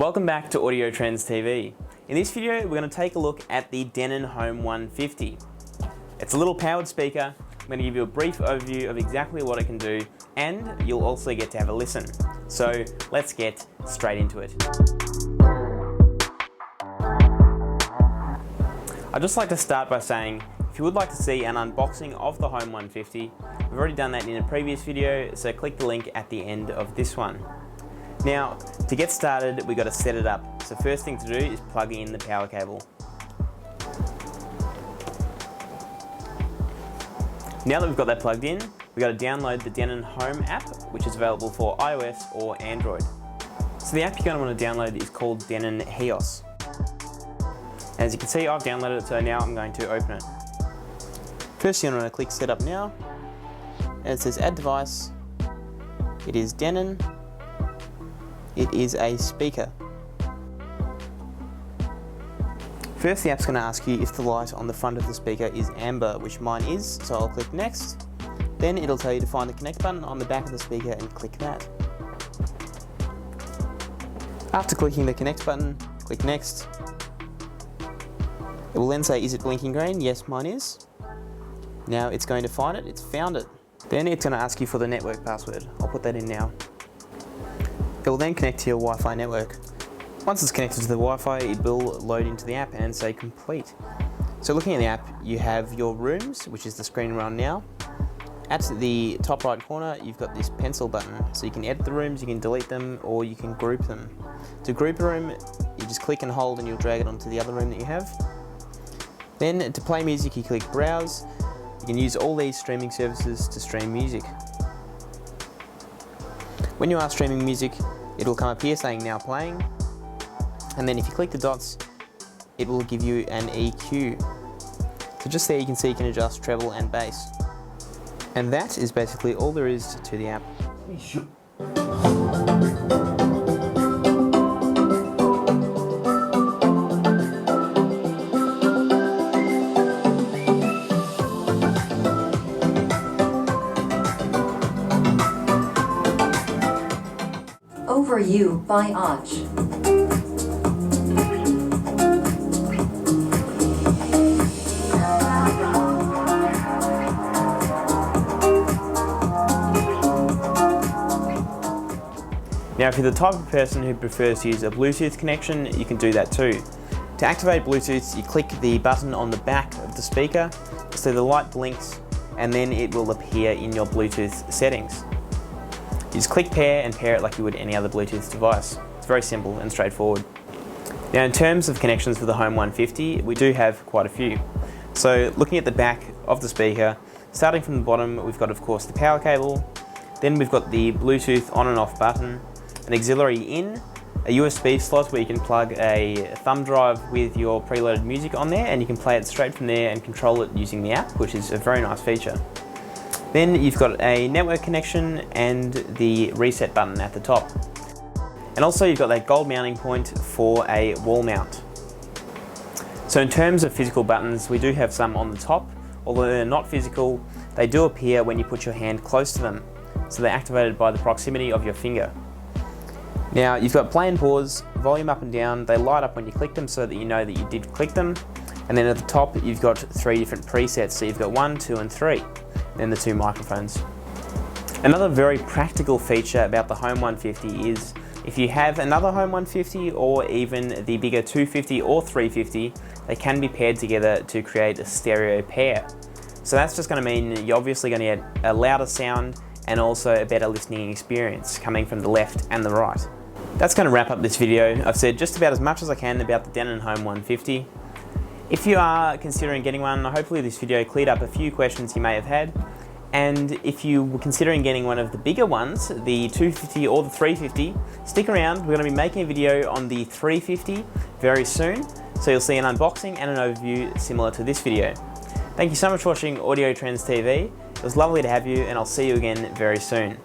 Welcome back to AudioTrends TV. In this video, we're going to take a look at the Denon Home 150. It's a little powered speaker. I'm going to give you a brief overview of exactly what it can do, and you'll also get to have a listen. So let's get straight into it. I'd just like to start by saying, if you would like to see an unboxing of the Home 150, we've already done that in a previous video, so click the link at the end of this one. Now, to get started, we've got to set it up. So first thing to do is plug in the power cable. Now that we've got that plugged in, we've got to download the Denon Home app, which is available for iOS or Android. So the app you're going to want to download is called Denon Home. As you can see, I've downloaded it, so now I'm going to open it. First, you're going to click Setup Now, and it says Add Device. It is Denon. It is a speaker. First, the app's going to ask you if the light on the front of the speaker is amber, which mine is, so I'll click Next. Then it'll tell you to find the connect button on the back of the speaker and click that. After clicking the connect button, click Next. It will then say, is it blinking green? Yes, mine is. Now it's going to find it, it's found it. Then it's going to ask you for the network password. I'll put that in now. It will then connect to your Wi-Fi network. Once it's connected to the Wi-Fi, it will load into the app and say complete. So looking at the app, you have your rooms, which is the screen we're on now. At the top right corner, you've got this pencil button. So you can edit the rooms, you can delete them, or you can group them. To group a room, you just click and hold and you'll drag it onto the other room that you have. Then to play music, you click Browse. You can use all these streaming services to stream music. When you are streaming music, it will come up here saying now playing, and then if you click the dots, it will give you an EQ. So just there you can see you can adjust treble and bass. And that is basically all there is to the app. Over You by Aj. Now, if you're the type of person who prefers to use a Bluetooth connection, you can do that too. To activate Bluetooth, you click the button on the back of the speaker, so the light blinks, and then it will appear in your Bluetooth settings. You just click pair and pair it like you would any other Bluetooth device. It's very simple and straightforward. Now, in terms of connections for the Home 150, we do have quite a few. So looking at the back of the speaker, starting from the bottom, we've got of course the power cable, then we've got the Bluetooth on and off button, an auxiliary in, a USB slot where you can plug a thumb drive with your preloaded music on there, and you can play it straight from there and control it using the app, which is a very nice feature. Then you've got a network connection and the reset button at the top. And also you've got that gold mounting point for a wall mount. So in terms of physical buttons, we do have some on the top. Although they're not physical, they do appear when you put your hand close to them. So they're activated by the proximity of your finger. Now you've got play and pause, volume up and down. They light up when you click them so that you know that you did click them. And then at the top you've got 3 different presets. So you've got 1, 2 and 3. Then the 2 microphones. Another very practical feature about the Home 150 is if you have another Home 150 or even the bigger 250 or 350, they can be paired together to create a stereo pair. So that's just going to mean you're obviously going to get a louder sound and also a better listening experience coming from the left and the right. That's going to wrap up this video. I've said just about as much as I can about the Denon Home 150. If you are considering getting one, hopefully this video cleared up a few questions you may have had. And if you were considering getting one of the bigger ones, the 250 or the 350, stick around. We're going to be making a video on the 350 very soon. So you'll see an unboxing and an overview similar to this video. Thank you so much for watching AudioTrends TV. It was lovely to have you, and I'll see you again very soon.